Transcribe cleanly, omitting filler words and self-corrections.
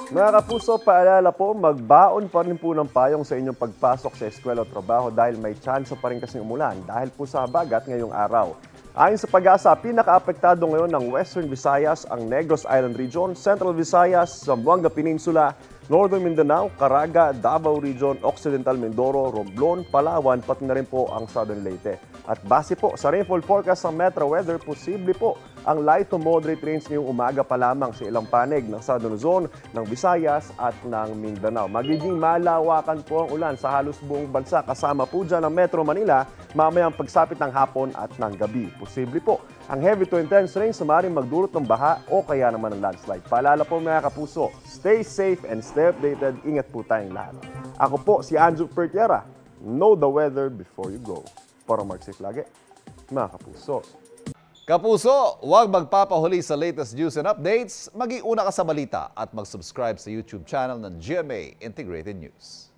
Mga kapuso, paalala po, magbaon pa rin po ng payong sa inyong pagpasok sa eskwela o trabaho dahil may tsansa pa rin kasing umulan dahil po sa habagat ngayong araw. Ayon sa pag-asa, pinaka-apektado ngayon ng Western Visayas, ang Negros Island Region, Central Visayas, Zamboanga Peninsula, Northern Mindanao, Caraga, Davao Region, Occidental Mindoro, Romblon, Palawan, pati na rin po ang Southern Leyte. At base po sa rainfall forecast ng Metro Weather, posible po ang light to moderate rains ngayong umaga pa lamang sa ilang panig ng Southern Luzon, ng Visayas at ng Mindanao. Magiging malawakan po ang ulan sa halos buong bansa kasama po dyan ang Metro Manila mamayang pagsapit ng hapon at ng gabi. Posible po ang heavy to intense rain sa maaaring magdulot ng baha o kaya naman ng landslide. Paalala po mga kapuso, stay safe and stay updated. Ingat po tayong lahat. Ako po si Andrew Pertiera. Know the weather before you go. Para mag-safe lagi, mga kapuso. Kapuso, huwag magpapahuli sa latest news and updates. Mag-iuna ka sa balita at mag-subscribe sa YouTube channel ng GMA Integrated News.